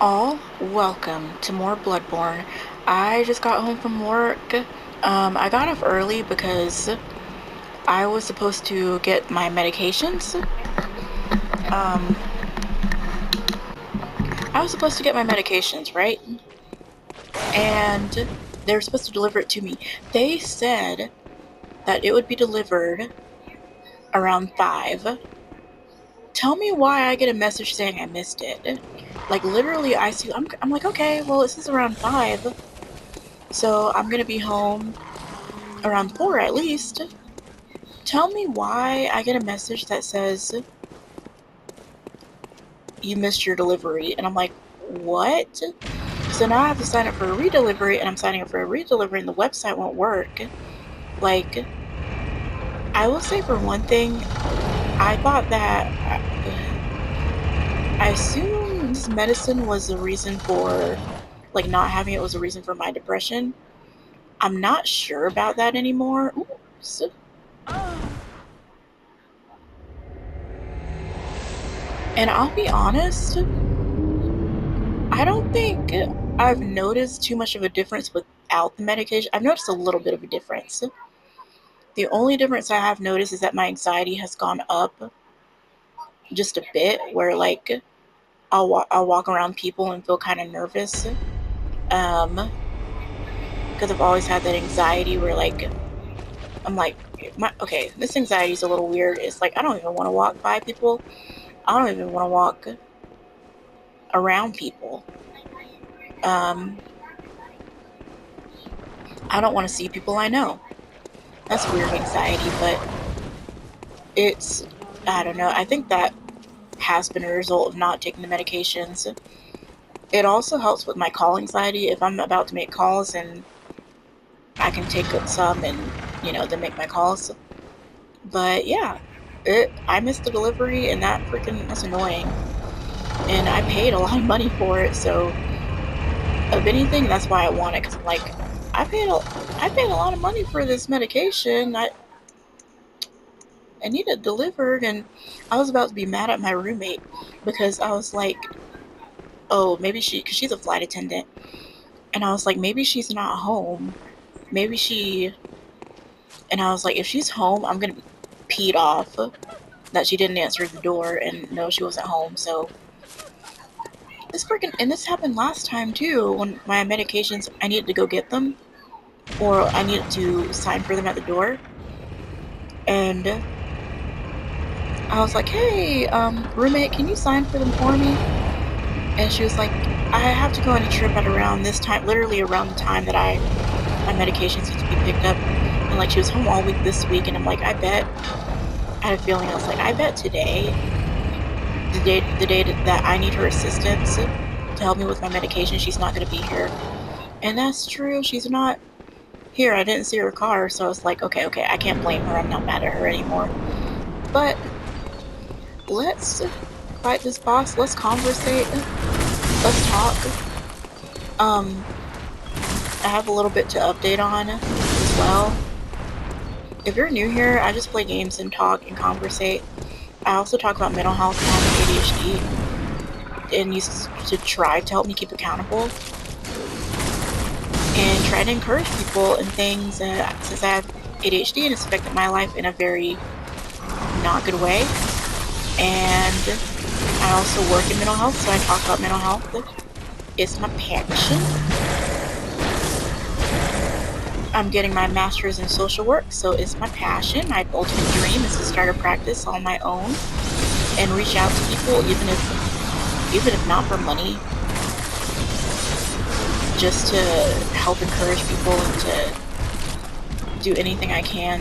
All, welcome to more Bloodborne. I just got home from work. I got off early because I was supposed to get my medications. Um, I was supposed to get my medications, right? And they were supposed to deliver it to me. They said that it would be delivered around 5. Tell me why I get a message saying I missed it. Like, literally, I'm like, okay, well, it says around 5, so I'm gonna be home around 4 at least. Tell me why I get a message that says you missed your delivery, and I'm like, what? So now I have to sign up for a redelivery, and I'm signing up for a redelivery, and the website won't work. Like, I will say for one thing, I thought that I assumed this medicine was the reason for, like, not having it was the reason for my depression. I'm not sure about that anymore. Oops. And I'll be honest, I don't think I've noticed too much of a difference without the medication. I've noticed a little bit of a difference. The only difference I have noticed is that my anxiety has gone up just a bit, where like I'll walk around people and feel kind of nervous. Um, because I've always had that anxiety where like I'm like okay, this anxiety is a little weird. It's like I don't even want to walk by people. I don't even want to walk around people. Um, I don't want to see people I know. That's weird anxiety, but it's, I don't know. I think that has been a result of not taking the medications. It also helps with my call anxiety. If I'm about to make calls and I can take some and, then make my calls. But yeah, I missed the delivery and that's annoying. And I paid a lot of money for it. So if anything, that's why I want it. Cause I'm like, I paid a lot of money for this medication. I need it delivered. And I was about to be mad at my roommate because I was like, oh, maybe because she's a flight attendant. And I was like, maybe she's not home. Maybe she, and I was like, if she's home, I'm going to be peed off that she didn't answer the door and no, she wasn't home. So and this happened last time too, when my medications, I needed to go get them or I needed to sign for them at the door. And I was like, hey, roommate, can you sign for them for me? And she was like, I have to go on a trip at around this time, literally around the time that my medications need to be picked up. And like, she was home all week this week. And I'm like, I had a feeling, I was like, I bet today, the day that I need her assistance to help me with my medication, she's not going to be here. And that's true. She's not here. I didn't see her car. So I was like, okay, I can't blame her. I'm not mad at her anymore. But let's fight this boss. Let's conversate. Let's talk. Um, I have a little bit to update on as well. If you're new here, I just play games and talk and conversate. I also talk about mental health and ADHD and used to try to help me keep accountable and try to encourage people and things since I have ADHD and it's affected my life in a very not good way. And I also work in mental health, so I talk about mental health. It's my passion. I'm getting my master's in social work, so it's my passion. My ultimate dream is to start a practice on my own and reach out to people, even if not for money, just to help encourage people and to do anything I can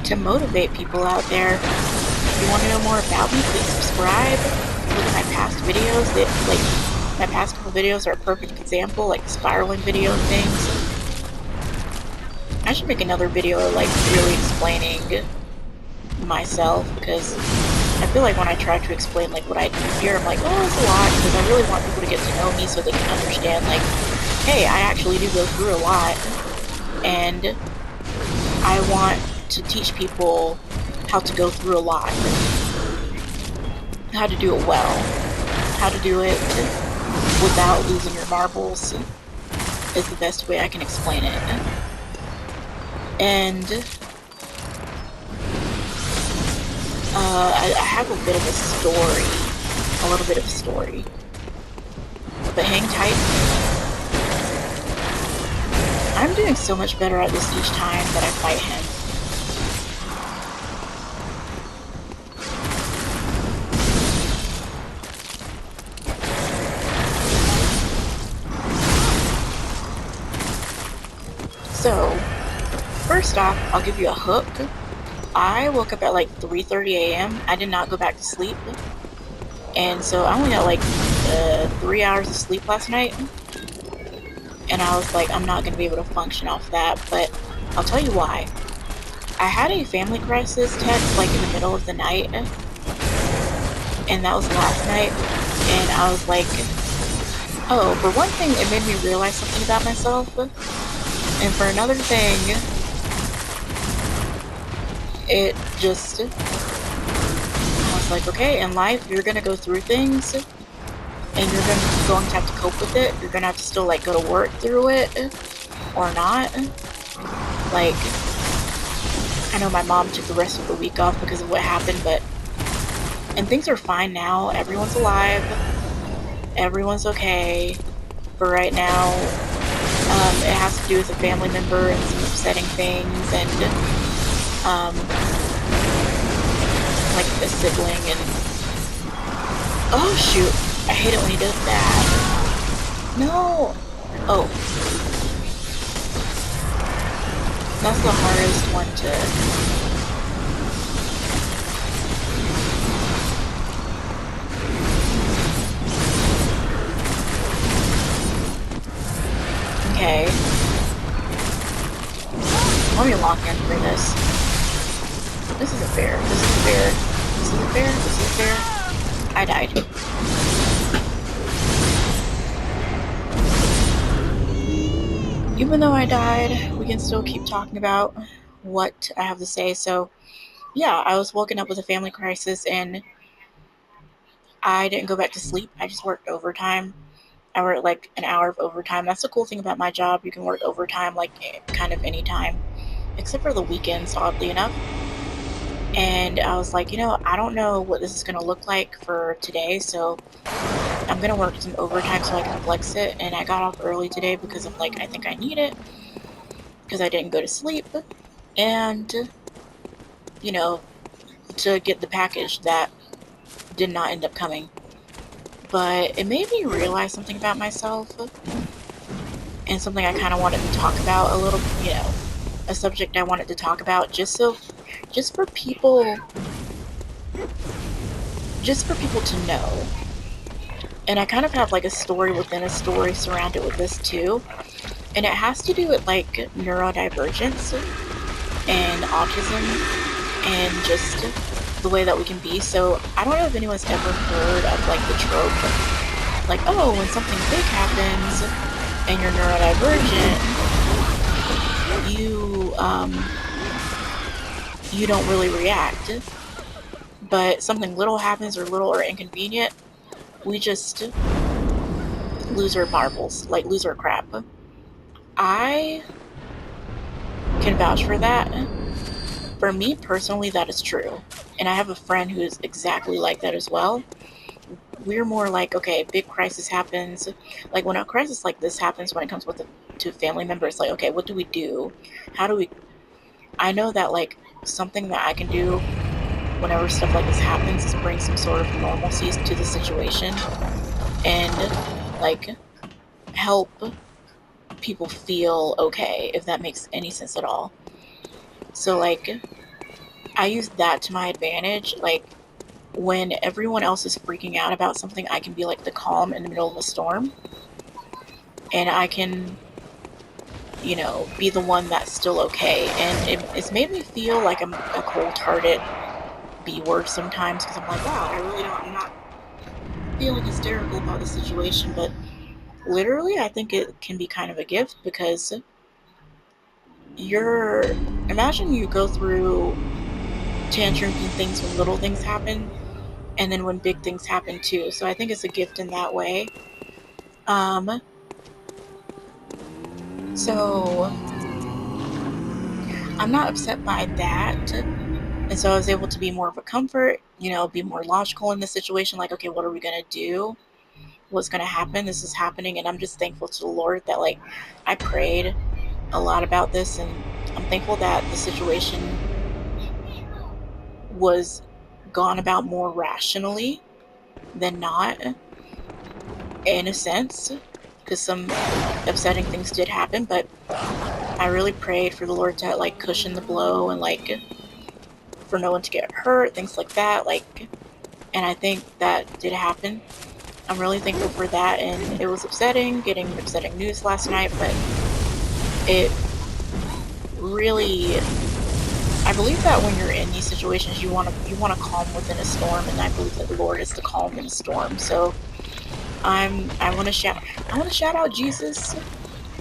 to motivate people out there. If you want to know more about me, please subscribe. Look at my past videos. My past couple videos are a perfect example, like the spiraling video and things. I should make another video like really explaining myself, because I feel like when I try to explain like what I do here, I'm like, oh, it's a lot, because I really want people to get to know me so they can understand like, hey, I actually do go through a lot, and I want to teach people how to go through a lot, how to do it well, how to do it without losing your marbles is the best way I can explain it. And I have a bit of a story, a little bit of a story, but hang tight. I'm doing so much better at this each time that I fight him. So, first off, I'll give you a hook. I woke up at like 3:30 a.m. I did not go back to sleep. And so I only got like 3 hours of sleep last night. And I was like, I'm not going to be able to function off that. But I'll tell you why. I had a family crisis text like in the middle of the night. And that was last night. And I was like, oh, for one thing, it made me realize something about myself. And for another thing, it just, I was like, okay, in life, you're going to go through things, and you're going to have to cope with it. You're going to have to still, like, go to work through it, or not. Like, I know my mom took the rest of the week off because of what happened, and things are fine now. Everyone's alive. Everyone's okay. But right now, it has to do with a family member and some upsetting things, and like a sibling, and oh shoot, I hate it when he does that. No. Oh, that's the hardest one to. Okay. Let me lock in for this. This isn't fair. This isn't fair. This isn't fair. This isn't fair. I died. Even though I died, we can still keep talking about what I have to say. So, yeah, I was woken up with a family crisis, and I didn't go back to sleep. I just worked overtime. I worked like an hour of overtime. That's the cool thing about my job. You can work overtime like kind of any time, except for the weekends, oddly enough. And I was like, I don't know what this is going to look like for today, so I'm going to work some overtime so I can flex it. And I got off early today because I'm like, I think I need it because I didn't go to sleep. And, to get the package that did not end up coming. But it made me realize something about myself and something I kind of wanted to talk about a little, a subject I wanted to talk about just for people to know. And I kind of have like a story within a story surrounded with this too. And it has to do with like neurodivergence and autism and just the way that we can be. So I don't know if anyone's ever heard of like the trope, like, oh, when something big happens and you're neurodivergent, you don't really react. But something little happens or little or inconvenient, we just lose our marbles, like lose our crap. I can vouch for that. For me personally, that is true. And I have a friend who is exactly like that as well. We're more like, okay, big crisis happens. Like when a crisis like this happens, when it comes to family members, like, okay, what do we do? How do we? I know that like something that I can do whenever stuff like this happens is bring some sort of normalcy to the situation and like help people feel okay, if that makes any sense at all. So like I use that to my advantage. Like when everyone else is freaking out about something, I can be like the calm in the middle of a storm, and I can, be the one that's still okay. And it's made me feel like I'm a cold-hearted B-word sometimes, because I'm like, wow, I'm not feeling hysterical about the situation, but literally I think it can be kind of a gift, because imagine you go through tantrums and things when little things happen, and then when big things happen too. So I think it's a gift in that way. Um, so I'm not upset by that. And so I was able to be more of a comfort, be more logical in the situation. Like, okay, what are we going to do? What's going to happen? This is happening. And I'm just thankful to the Lord that, like, I prayed a lot about this. And I'm thankful that the situation was gone about more rationally than not, in a sense, because some upsetting things did happen. But I really prayed for the Lord to, like, cushion the blow and, like, for no one to get hurt, things like that. Like, and I think that did happen. I'm really thankful for that, and it was upsetting getting upsetting news last night, but it really, I believe that when you're in these situations, you want to calm within a storm, and I believe that the Lord is the calm in a storm. So I want to shout out Jesus.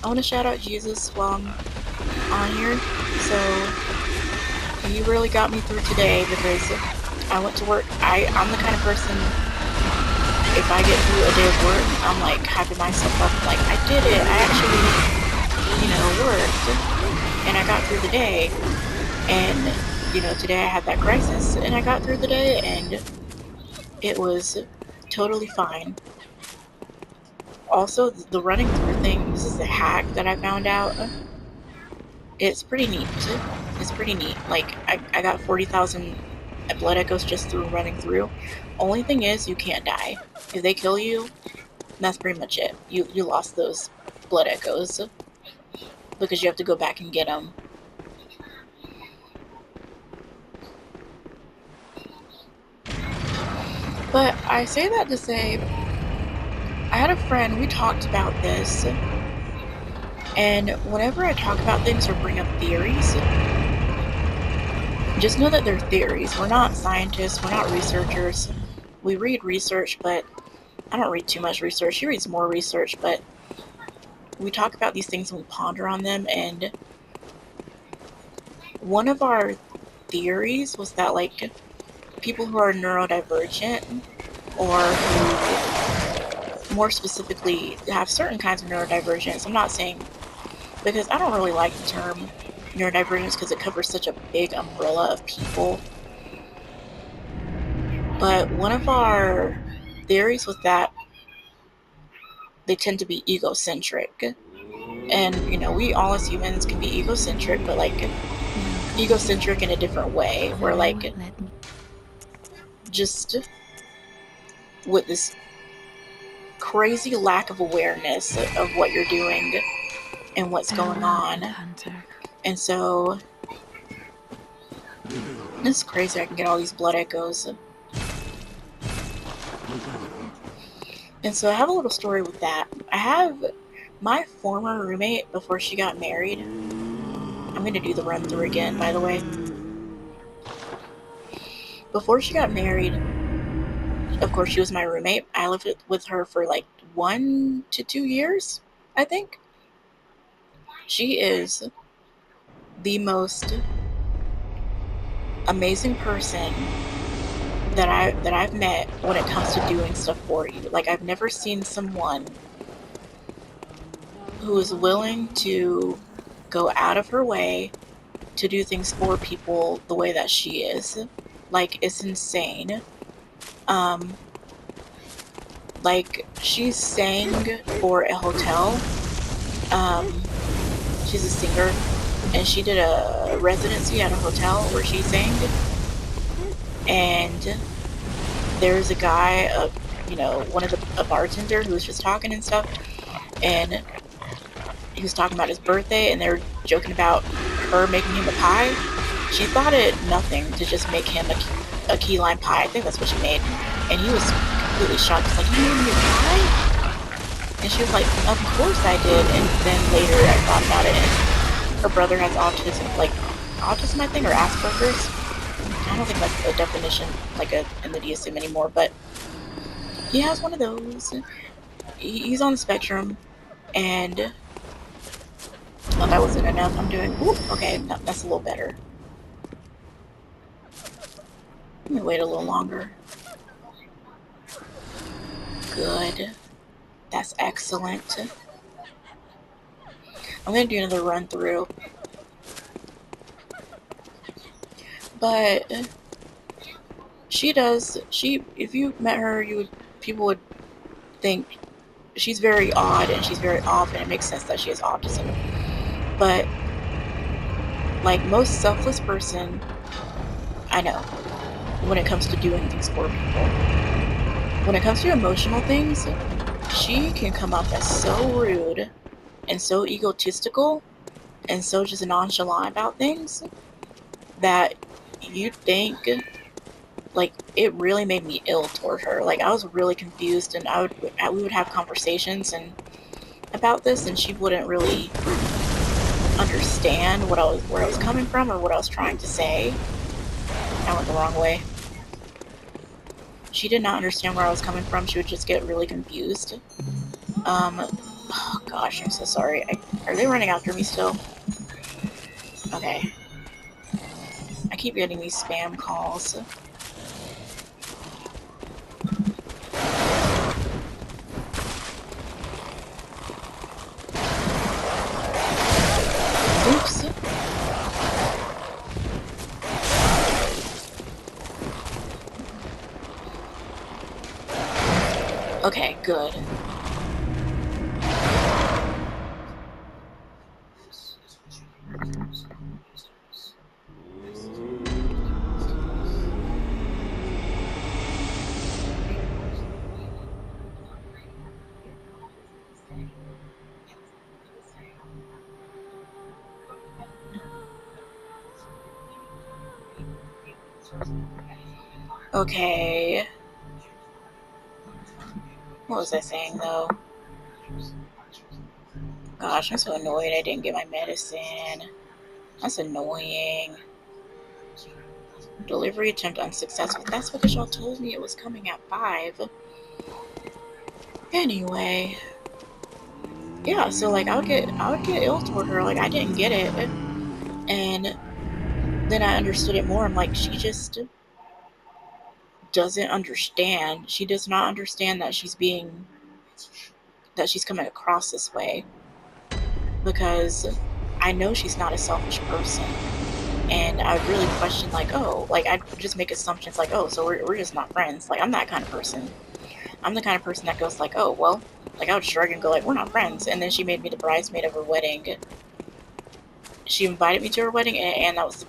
I want to shout out Jesus while I'm on here. So he really got me through today because I went to work. I'm the kind of person, if I get through a day of work, I'm like hyping myself up, like, I did it. I actually, worked, and I got through the day. And, today I had that crisis, and I got through the day, and it was totally fine. Also, the running through thing, this is a hack that I found out. It's pretty neat. It's pretty neat. Like, I got 40,000 blood echoes just through running through. Only thing is, you can't die. If they kill you, that's pretty much it. You lost those blood echoes because you have to go back and get them. But I say that to say, I had a friend, we talked about this, and whenever I talk about things or bring up theories, just know that they're theories. We're not scientists, we're not researchers. We read research, but I don't read too much research. She reads more research, but we talk about these things and we ponder on them. And one of our theories was that, like, people who are neurodivergent, or who more specifically have certain kinds of neurodivergence, I'm not saying, because I don't really like the term neurodivergence because it covers such a big umbrella of people. But one of our theories was that they tend to be egocentric. And, we all as humans can be egocentric, but, like, egocentric in a different way, where, like, just with this crazy lack of awareness of what you're doing and what's going on. And so it's crazy. I can get all these blood echoes. And so I have a little story with that. I have my former roommate before she got married. I'm going to do the run through again, by the way. Before she got married, of course, she was my roommate. I lived with her for like 1 to 2 years, I think. She is the most amazing person that I've met when it comes to doing stuff for you. Like, I've never seen someone who is willing to go out of her way to do things for people the way that she is. Like, it's insane. Um, like, she sang for a hotel. She's a singer, and she did a residency at a hotel where she sang. And there's a guy, a bartender who was just talking and stuff, and he was talking about his birthday, and they were joking about her making him a pie. She thought it nothing to just make him a key lime pie. I think that's what she made. And he was completely shocked. He's like, "You made me a pie?" And she was like, "Of course I did." And then later I thought about it, and her brother has autism, I think, or Asperger's. I don't think that's a definition, like, in the DSM anymore, but he has one of those. He's on the spectrum, and well, that wasn't enough. I'm doing, ooh, okay, that's a little better. Let me wait a little longer. Good. That's excellent. I'm gonna do another run through. But if you met her, people would think she's very odd and she's very off, and it makes sense that she has autism. But like most selfless person I know, when it comes to doing things for people, when it comes to emotional things, she can come off as so rude and so egotistical and so just nonchalant about things that you'd think, like, it really made me ill toward her. Like, I was really confused, and we would have conversations and about this, and she wouldn't really understand where I was coming from or what I was trying to say. I went the wrong way. She did not understand where I was coming from. She would just get really confused. Oh gosh, I'm so sorry. Are they running after me still? Okay. I keep getting these spam calls. Oops. Okay, good. Okay. What was I saying though? Gosh, I'm so annoyed I didn't get my medicine. That's annoying. Delivery attempt unsuccessful. That's because y'all told me it was coming at 5. Anyway. Yeah, so like I would get ill toward her, like I didn't get it. And then I understood it more. I'm like, she just doesn't understand. She does not understand that she's coming across this way, because I know she's not a selfish person. And I would really question, like, oh, like I'd just make assumptions like, oh, so we're just not friends. Like, I'm that kind of person. I'm the kind of person that goes like, oh, well, like I would shrug and go like, we're not friends. And then she made me the bridesmaid of her wedding. She invited me to her wedding, and I was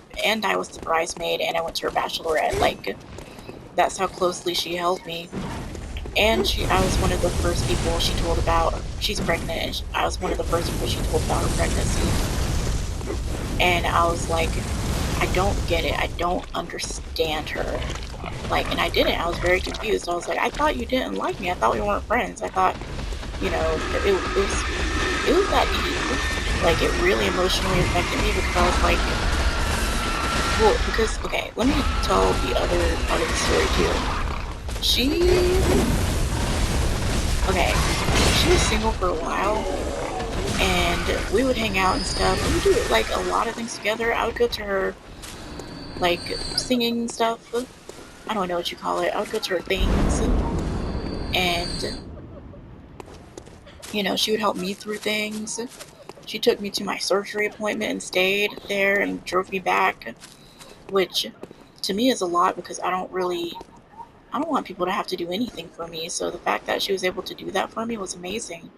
the bridesmaid, and I went to her bachelorette. Like, that's how closely she held me. And I was one of the first people she told about. She's pregnant, and I was one of the first people she told about her pregnancy. And I was like, I don't get it. I don't understand her. Like, and I didn't. I was very confused. I was like, I thought you didn't like me. I thought we weren't friends. I thought, it was that deep. Like, it really emotionally affected me, because I was like, well, because, okay, let me tell the other part of the story too. She was single for a while, and we would hang out and stuff. We would do like a lot of things together. I would go to her, like, singing stuff. I don't know what you call it. I would go to her things, and she would help me through things. She took me to my surgery appointment and stayed there and drove me back, which to me is a lot, because I don't want people to have to do anything for me. So the fact that she was able to do that for me was amazing.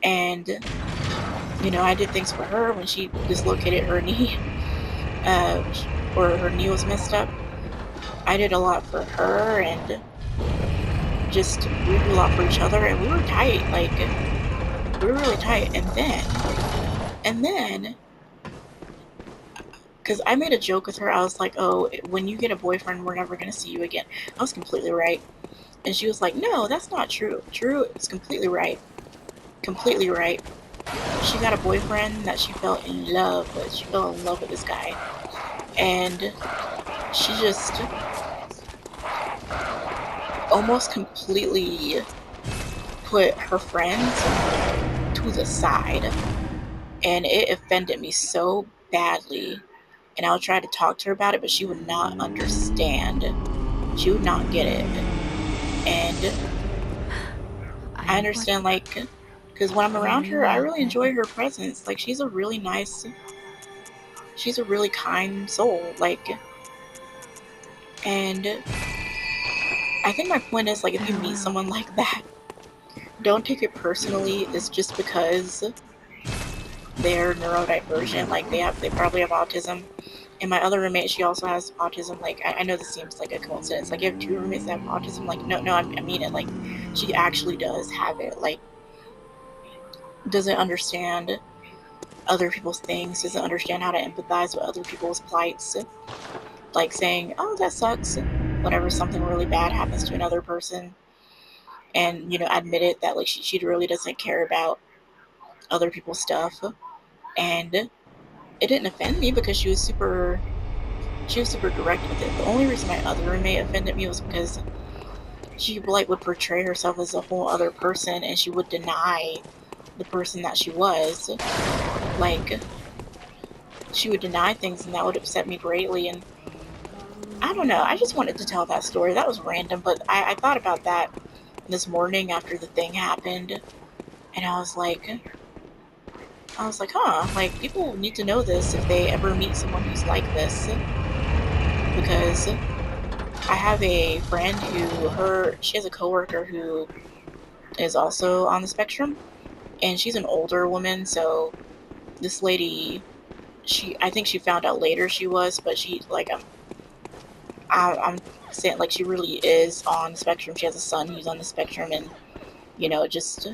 And, I did things for her when she dislocated her knee, uh, or her knee was messed up. I did a lot for her, and just, we did a lot for each other, and we were tight. Like, we were really tight. And then, because I made a joke with her, I was like, oh, when you get a boyfriend, we're never going to see you again. I was completely right. And she was like, no, that's not true. True is completely right. Completely right. She got a boyfriend that she fell in love with. She fell in love with this guy. And she just almost completely put her friends to the side. And it offended me so badly. And I would try to talk to her about it, but she would not understand. She would not get it. And I understand, like, because when I'm around her, I really enjoy her presence. Like, she's a really kind soul. Like, and I think my point is, like, if you meet someone like that, don't take it personally. It's just because they're neurodivergent. Like, they probably have autism. And my other roommate, she also has autism. Like, I know this seems like a coincidence. Like, you have two roommates that have autism. Like, no, I mean it. Like, she actually does have it. Like, doesn't understand other people's things, doesn't understand how to empathize with other people's plights. Like saying, oh, that sucks, whenever something really bad happens to another person. And, admit it that, like, she really doesn't care about other people's stuff. And it didn't offend me because she was super direct with it. The only reason my other roommate offended me was because she, like, would portray herself as a whole other person, and she would deny the person that she was. Like, she would deny things, and that would upset me greatly. And I don't know, I just wanted to tell that story. That was random, but I thought about that this morning after the thing happened, and huh, like, people need to know this if they ever meet someone who's like this. Because I have a friend she has a coworker who is also on the spectrum, and she's an older woman. So this lady, I think she found out later she was, but she, like, I'm saying, like, she really is on the spectrum. She has a son who's on the spectrum, and it just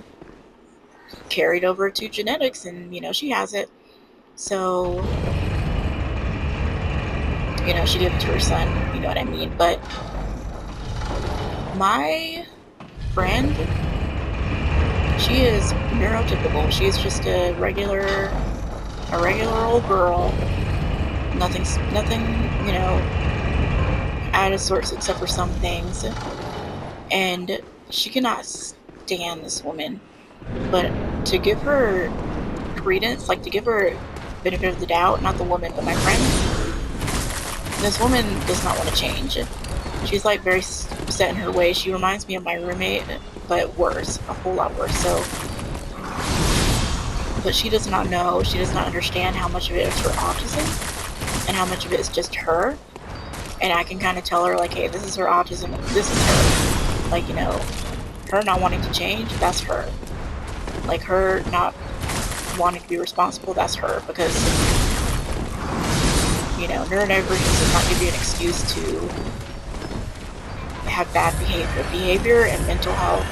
carried over to genetics, and she has it. So she gave it to her son. You know what I mean? But my friend, she is neurotypical. She's just a regular old girl. Nothing, out of sorts except for some things. And she cannot stand this woman. But to give her credence, like, to give her benefit of the doubt, not the woman, but my friend, this woman does not want to change. She's, like, very set in her ways. She reminds me of my roommate, but worse, a whole lot worse. So, but she does not know, she does not understand how much of it is her autism and how much of it is just her. And I can kind of tell her, like, hey, this is her autism, this is her. Like, her not wanting to change, that's her. Like, her not wanting to be responsible, that's her. Because, neurodivergence does not give you an excuse to have bad behavior and mental health.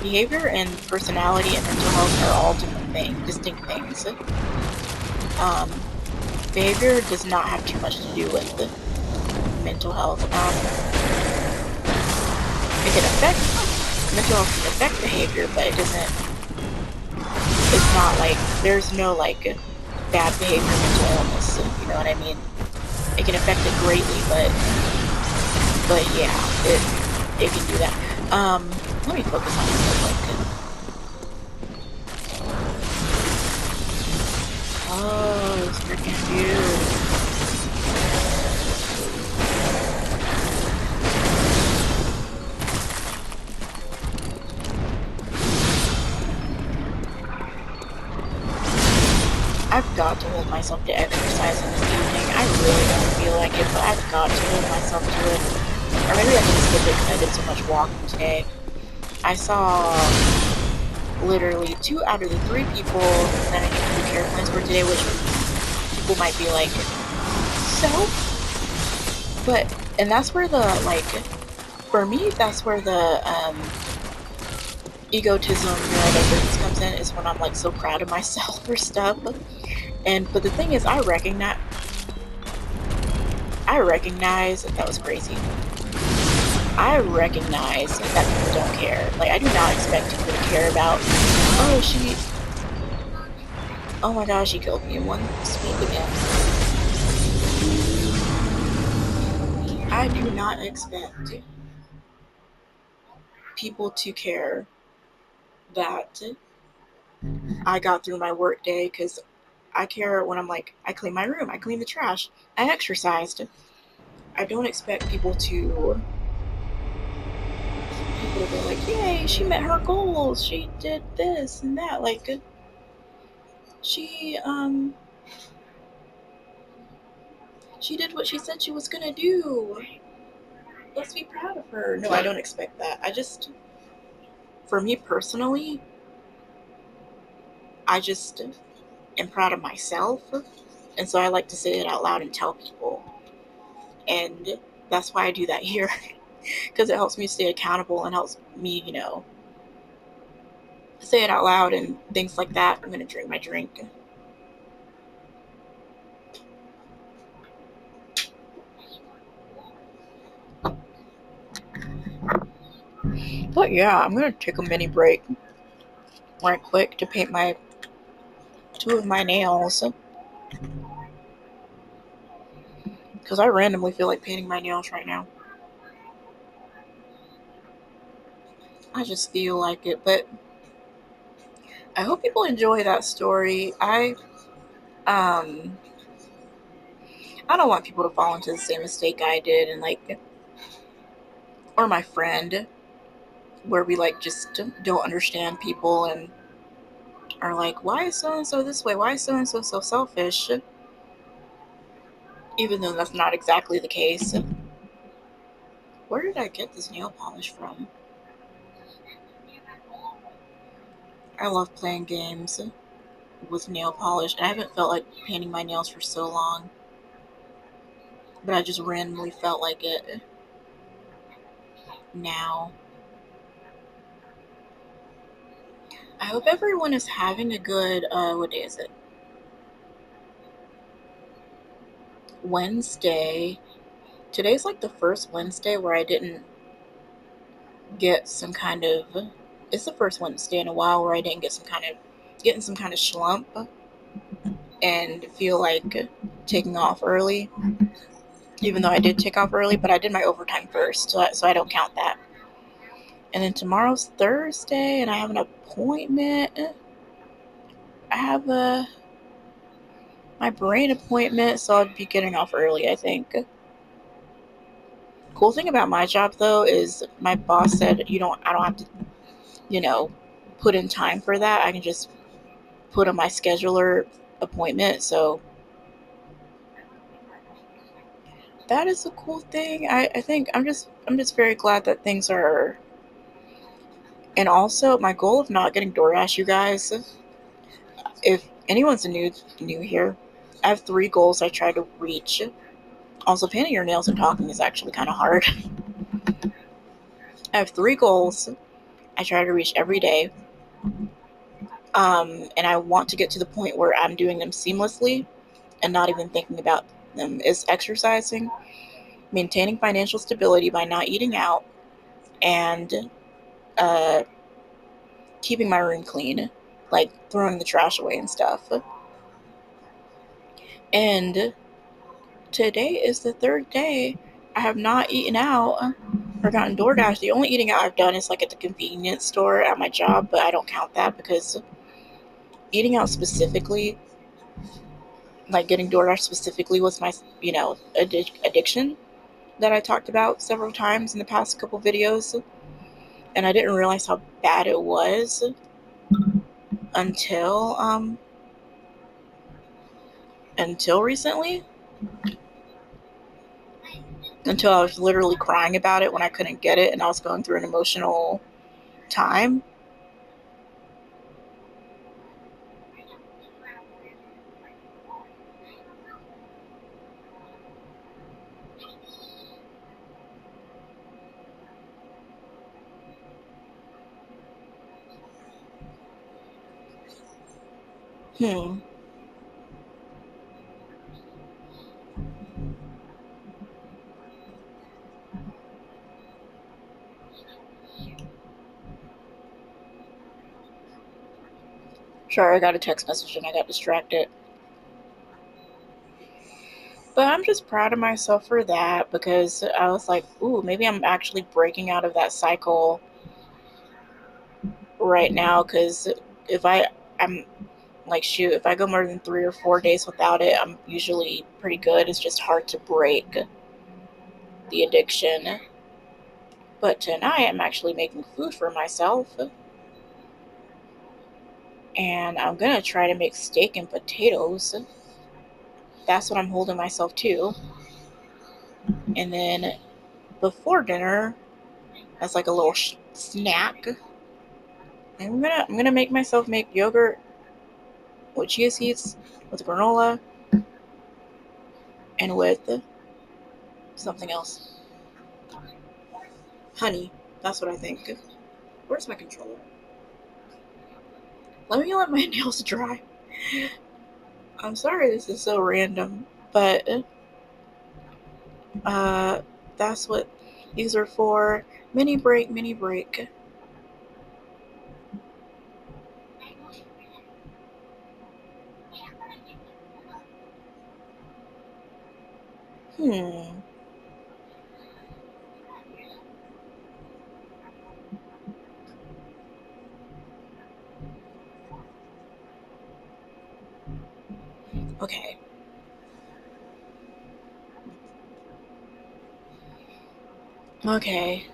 Behavior and personality and mental health are all different things, distinct things. Behavior does not have too much to do with mental health. Mental health can affect behavior, but it's not like, there's no, like, bad behavior, mental illness, you know what I mean? It can affect it greatly, but yeah, it can do that. Let me focus on this real quick. Oh, it's freaking beautiful. I've got to hold myself to exercising this evening. I really don't feel like it, but I've got to hold myself to it. Or maybe I can skip it because I did so much walking today. I saw literally 2 out of the 3 people that I need to do care plans for today, which people might be like, so? But, and that's where the, like, for me, that's where the, egotism, neurodivergence comes in, is when I'm, like, so proud of myself for stuff. But the thing is, I recognize that was crazy. I recognize that people don't care. Like, I do not expect people to care about, oh my gosh, she killed me in one sweep again. I do not expect people to care that I got through my work day, because I care when I'm like, I clean my room, I clean the trash, I exercised. I don't expect people to people, they're like, yay, she met her goals, she did this and that, like, she, she did what she said she was gonna do. Let's be proud of her. No, I don't expect that. I just, for me personally, I just am proud of myself. And so I like to say it out loud and tell people. And that's why I do that here. Because it helps me stay accountable and helps me, say it out loud and things like that. I'm going to drink my drink. But yeah, I'm going to take a mini break right quick to paint my two of my nails. Because I randomly feel like painting my nails right now. I just feel like it. But I hope people enjoy that story. Um I don't want people to fall into the same mistake I did, and like, or my friend, where we like just don't understand people and are like, why is so and so this way? Why is so and so so selfish? Even though that's not exactly the case. Where did I get this nail polish from? I love playing games with nail polish. I haven't felt like painting my nails for so long, but I just randomly felt like it now. I hope everyone is having a good, what day is it? Wednesday. Today's like the first Wednesday where I didn't get some kind of, it's the first Wednesday in a while where I didn't getting some kind of slump and feel like taking off early, even though I did take off early, but I did my overtime first, so I don't count that. And then tomorrow's Thursday, and I have an appointment. I have my brain appointment, so I'll be getting off early, I think. Cool thing about my job, though, is my boss said I don't have to, you know, put in time for that. I can just put on my scheduler appointment, so that is a cool thing. I think I'm just very glad that things are. And also my goal of not getting DoorDash, you guys, if anyone's new here, I have 3 goals I try to reach. Also, painting your nails and talking is actually kind of hard. I have 3 goals I try to reach every day. And I want to get to the point where I'm doing them seamlessly and not even thinking about them. Is exercising, maintaining financial stability by not eating out, and uh, keeping my room clean, like throwing the trash away and stuff. And today is the 3rd day I have not eaten out or gotten DoorDash. The only eating out I've done is like at the convenience store at my job, but I don't count that because eating out specifically, like getting DoorDash specifically, was my, addiction that I talked about several times in the past couple videos. And I didn't realize how bad it was until until recently. Until I was literally crying about it when I couldn't get it and I was going through an emotional time. Hmm. Sorry, I got a text message and I got distracted. But I'm just proud of myself for that because I was like, ooh, maybe I'm actually breaking out of that cycle right now. Because I'm like, shoot, if I go more than 3 or 4 days without it, I'm usually pretty good. It's just hard to break the addiction. But tonight I'm actually making food for myself. And I'm gonna try to make steak and potatoes. That's what I'm holding myself to. And then before dinner, as like a little snack, I'm gonna make yogurt with chia seeds, with granola, and with something else. Honey. That's what I think. Where's my controller? Let me let my nails dry. I'm sorry this is so random, but that's what these are for. Mini break, mini break. Hmm. Okay. Okay.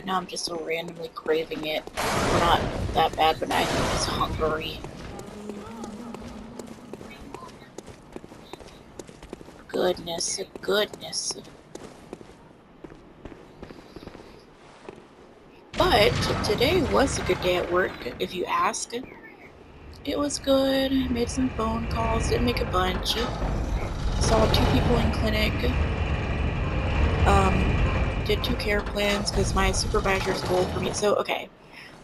Now I'm just so randomly craving it. We're not that bad, but I'm just hungry. Goodness, goodness. But today was a good day at work, if you ask. It was good. Made some phone calls. Didn't make a bunch. Saw 2 people in clinic. Did 2 care plans because my supervisor's goal for me. So, okay.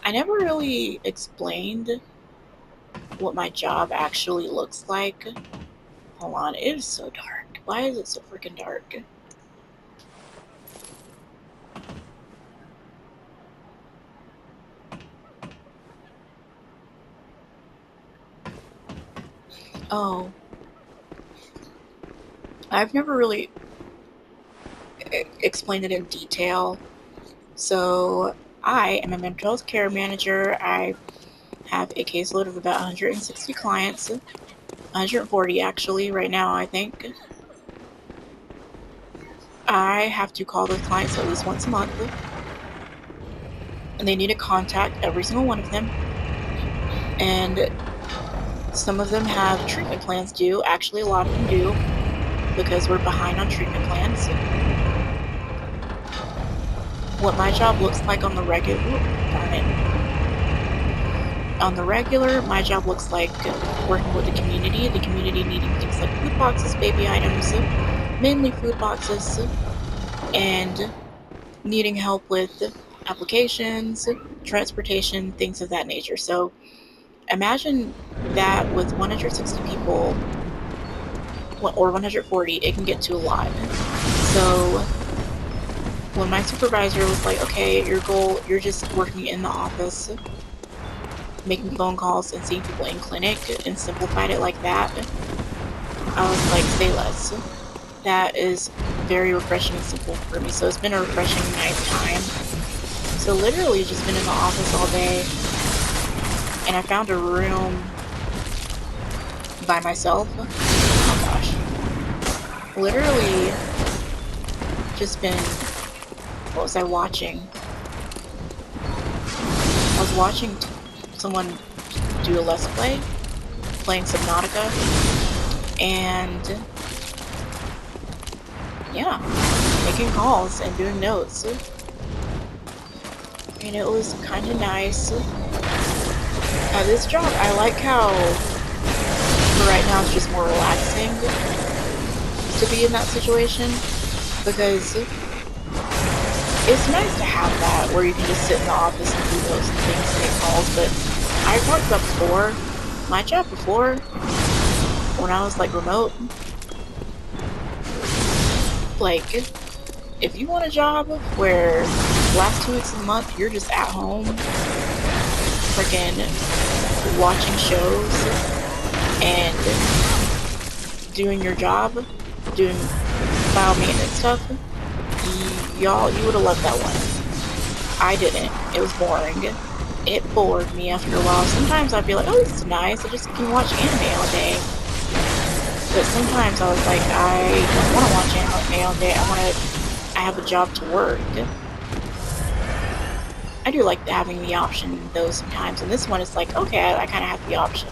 I never really explained what my job actually looks like. Hold on. It is so dark. Why is it so freaking dark? Oh. I've never really explained it in detail. So, I am a mental health care manager. I have a caseload of about 160 clients. 140 actually, right now, I think. I have to call those clients at least once a month. And they need to contact every single one of them. And some of them have treatment plans due. Actually, a lot of them do, because we're behind on treatment plans. What my job looks like on the regular, my job looks like working with the community needing things like food boxes, baby items, mainly food boxes, and needing help with applications, transportation, things of that nature. So imagine that with 160 people, or 140, it can get to a lot. So when my supervisor was like, okay, your goal, you're just working in the office, making phone calls and seeing people in clinic, and simplified it like that, I was like, say less. That is very refreshing and simple for me. So it's been a refreshing, nice time. So literally just been in the office all day, and I found a room by myself. Oh gosh. Literally just been, what was I watching? I was watching someone do a Let's Play, playing Subnautica, and yeah, making calls and doing notes. And it was kind of nice. This job, I like how, for right now, it's just more relaxing to be in that situation, because it's nice to have that, where you can just sit in the office and do those things and make calls. But I talked about before, my job before, when I was like remote, like, if you want a job where the last 2 weeks of the month you're just at home freaking watching shows and doing your job, doing file maintenance stuff, you would have loved that one. I didn't. It was boring. It bored me after a while. Sometimes I'd be like, oh, this is nice. I just can watch anime all day. But sometimes I was like, I don't want to watch anime all day. I have a job to work. I do like having the option though sometimes. And this one is like, okay, I kind of have the option.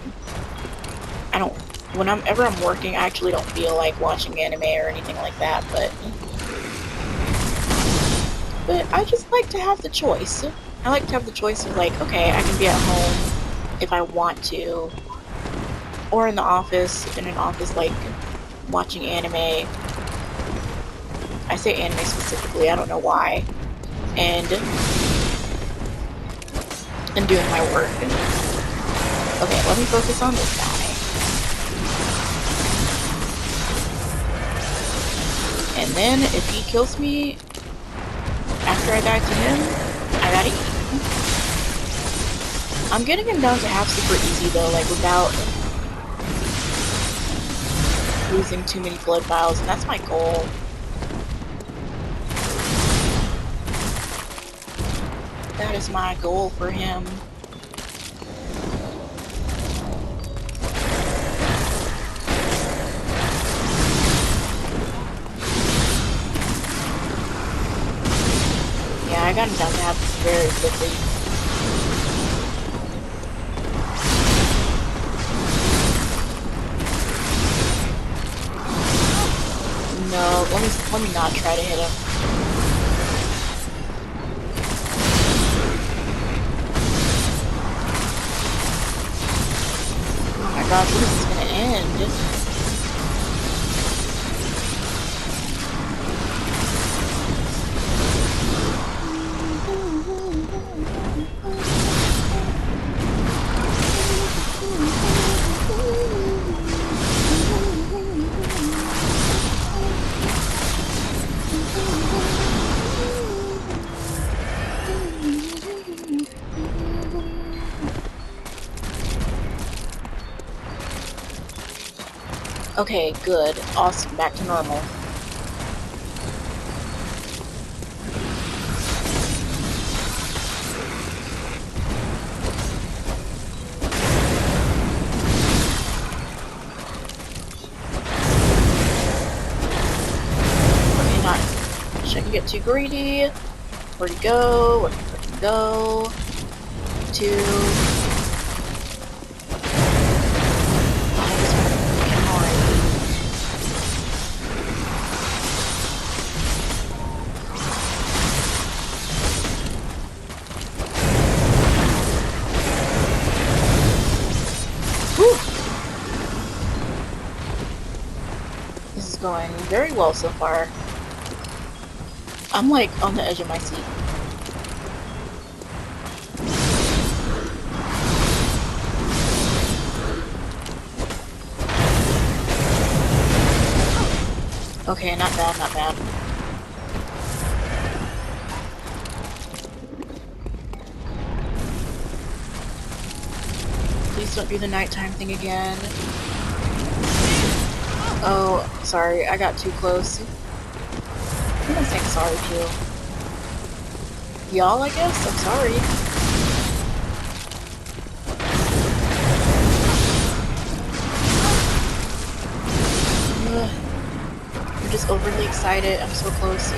I don't, whenever I'm working, I actually don't feel like watching anime or anything like that, but I just like to have the choice. I like to have the choice of like, okay, I can be at home if I want to, or in an office like watching anime. I say anime specifically, I don't know why. And doing my work. Okay, let me focus on this guy. And then if he kills me after I die to him, I gotta eat. I'm getting him down to half super easy though, like without losing too many blood vials, and that's my goal. That is my goal for him. Yeah, I got him down to half very quickly. No, let me not try to hit him. Oh my gosh, when is this gonna end? Okay, good. Awesome. Back to normal. Okay, not. Shouldn't get too greedy. Where'd he go? Where'd he go? 2. Going very well so far. I'm like on the edge of my seat. Okay, not bad, not bad. Please don't do the nighttime thing again. Oh, sorry, I got too close. I'm gonna say sorry to y'all, I guess? I'm sorry. I'm just overly excited. I'm so close.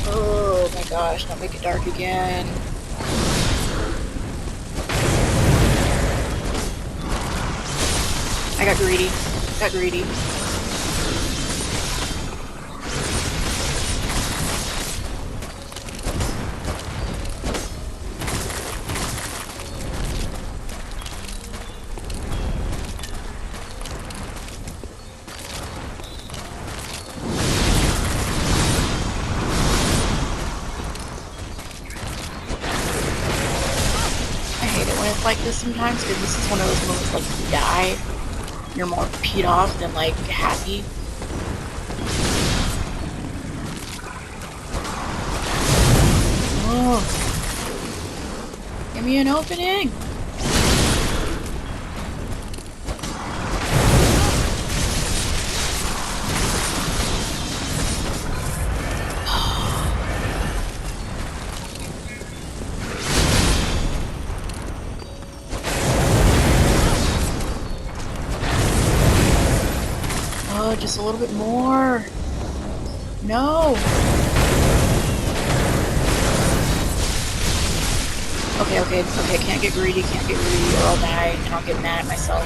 Oh my gosh, don't make it dark again. I got greedy. Got greedy. I hate it when it's like this sometimes, because this is one of those moments like you die. You're more peed off than like happy. Oh, give me an opening. a little bit more. No. Okay. Can't get greedy or I'll die and I'll get mad at myself.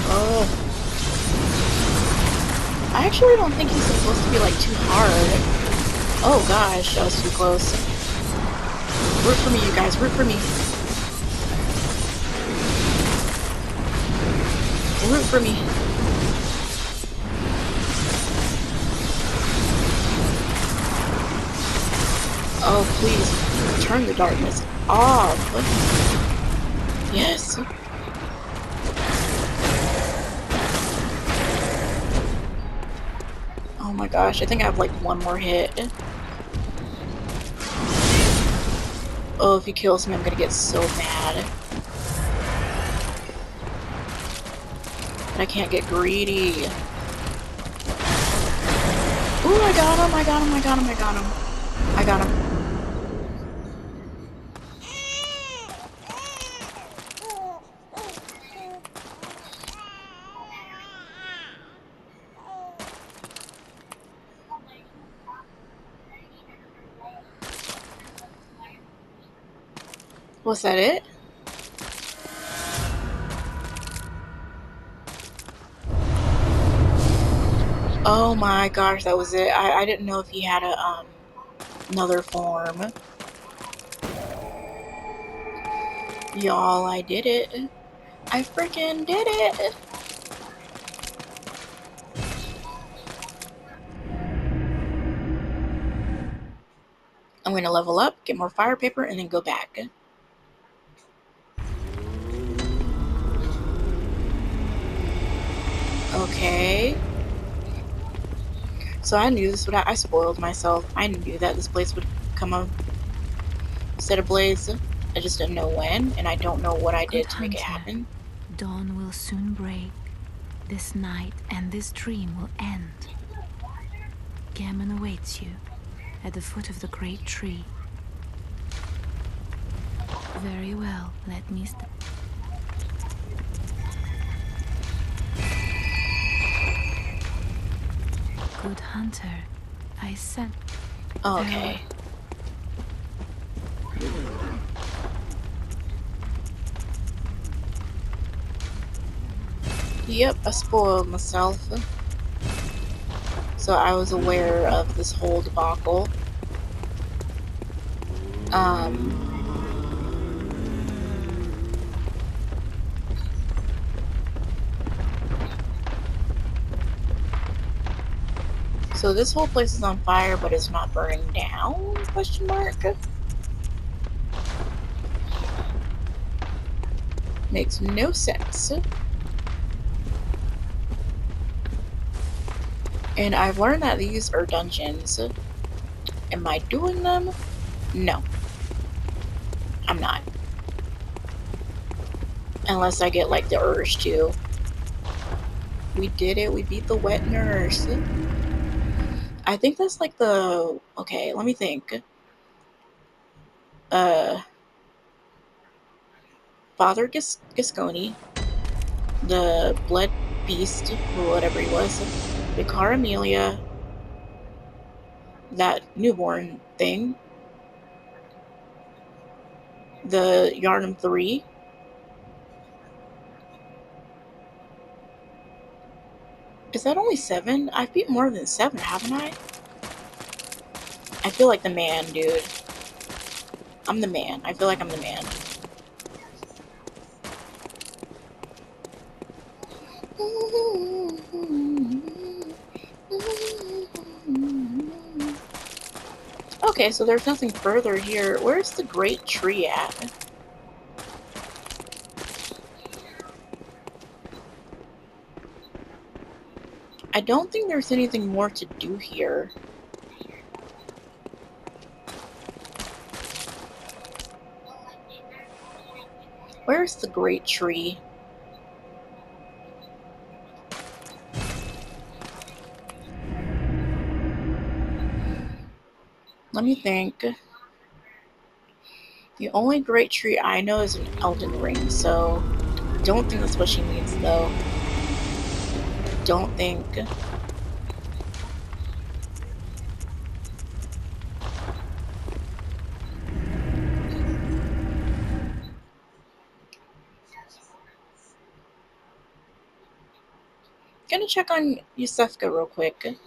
Oh. I actually don't think he's supposed to be like too hard. Oh gosh, that was too close. Root for me, you guys. Root for me. Root for me. Oh, please. Turn the darkness off. Yes. Oh my gosh, I think I have like one more hit. Oh, if he kills me, I'm gonna get so mad. But I can't get greedy. Ooh, I got him. I got him. Was that it? Oh my gosh, that was it. I didn't know if he had a another form. Y'all, I did it. I freaking did it. I'm gonna level up, get more fire paper, and then go back. Okay. So I knew this would I spoiled myself. I knew that this place would come up set ablaze. I just didn't know when, and I don't know what I did to make it happen. Dawn will soon break. This night and this dream will end. Gammon awaits you at the foot of the great tree. Very well, let me Good hunter, I sent. Okay. Yep, I spoiled myself. So I was aware of this whole debacle. So this whole place is on fire, but it's not burning down? Question mark. Makes no sense. And I've learned that these are dungeons. Am I doing them? No. I'm not. Unless I get like the urge to. We did it. We beat the wet nurse. I think that's like the... Okay, let me think. Father Gisconi, the Blood Beast, or whatever he was, Vicar Amelia, that newborn thing, the Yarnum 3, is that only 7? I've beat more than 7, haven't I? I feel like the man, dude. I'm the man. I feel like I'm the man. Okay, so there's nothing further here. Where's the great tree at? I don't think there's anything more to do here. Where's the great tree? Let me think. The only great tree I know is an Elden Ring, so don't think that's what she means, though. Don't think. Gonna check on Yusefka real quick.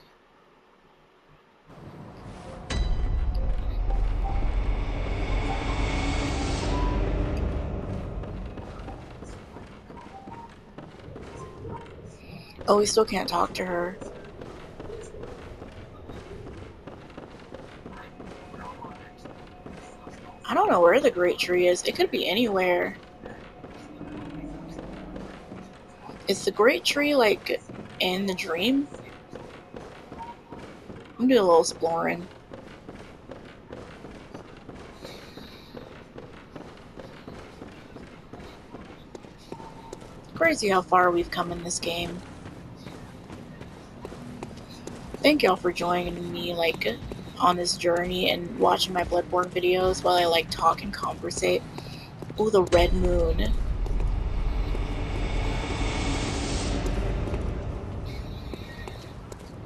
Oh, we still can't talk to her. I don't know where the great tree is. It could be anywhere. Is the great tree, like, in the dream? I'm gonna do a little exploring. Crazy how far we've come in this game. Thank y'all for joining me, like, on this journey and watching my Bloodborne videos while I, like, talk and conversate. Ooh, the red moon.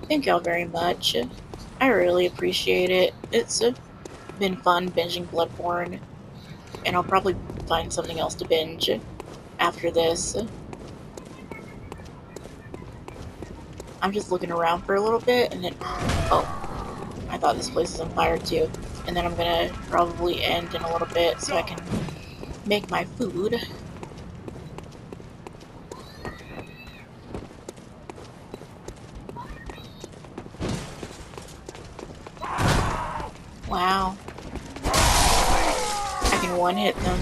Thank y'all very much. I really appreciate it. It's been fun binging Bloodborne, and I'll probably find something else to binge after this. I'm just looking around for a little bit, and then, oh, I thought this place was on fire too. And then I'm gonna probably end in a little bit so I can make my food. Wow, I can one-hit them.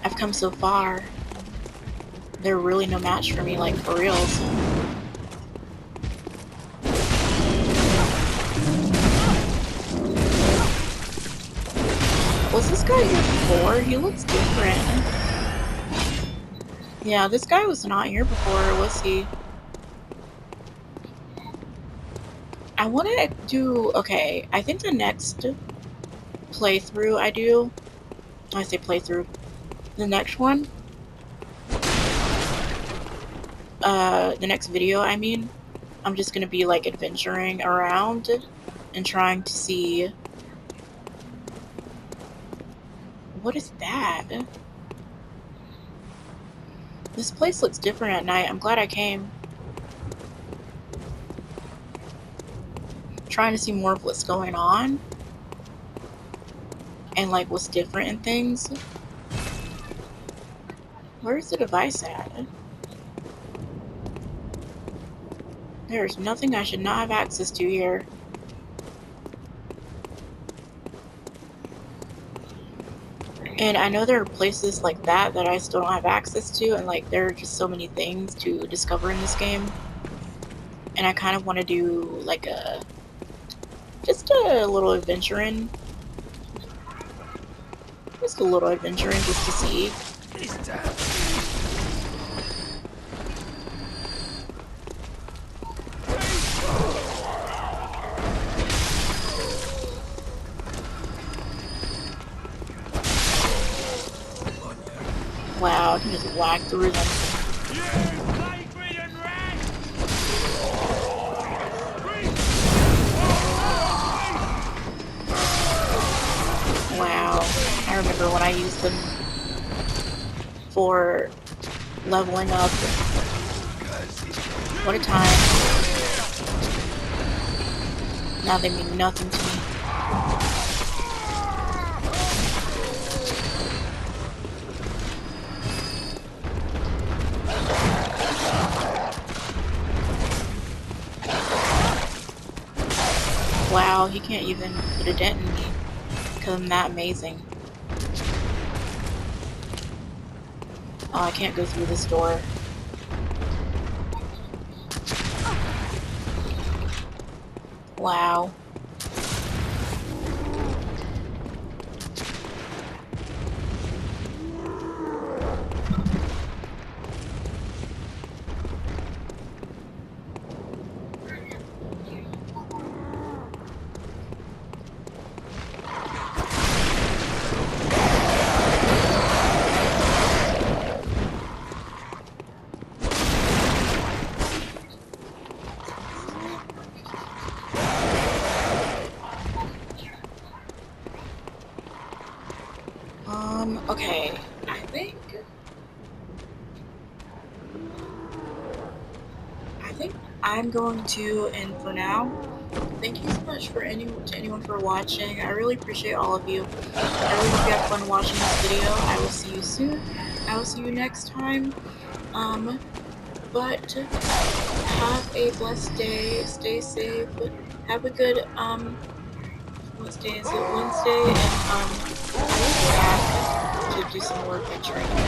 I've come so far. They're really no match for me, like, for reals. Was this guy here before? He looks different. Yeah, this guy was not here before, was he? I want to do... Okay, I think the next playthrough I say playthrough, the next one, the next video, I mean, I'm just gonna be, like, adventuring around and trying to see... What is that? This place looks different at night. I'm glad I came. Trying to see more of what's going on. And, like, what's different and things. Where's the device at? There's nothing I should not have access to here. And I know there are places like that that I still don't have access to, and, like, there are just so many things to discover in this game. And I kind of want to do, like, just a little adventuring. Just a little adventuring just to see. Wow, I can just whack through them. Wow, I remember when I used them for leveling up. What a time. Now they mean nothing to me. Wow, he can't even put a dent in me because I'm that amazing. Oh, I can't go through this door. Wow. Okay. I think I'm going to end for now. Thank you so much for anyone for watching. I really appreciate all of you. I really hope you have fun watching this video. I will see you soon. I will see you next time. But have a blessed day. Stay safe. Have a good what day is it? Wednesday, and I will be back to do some more adventuring.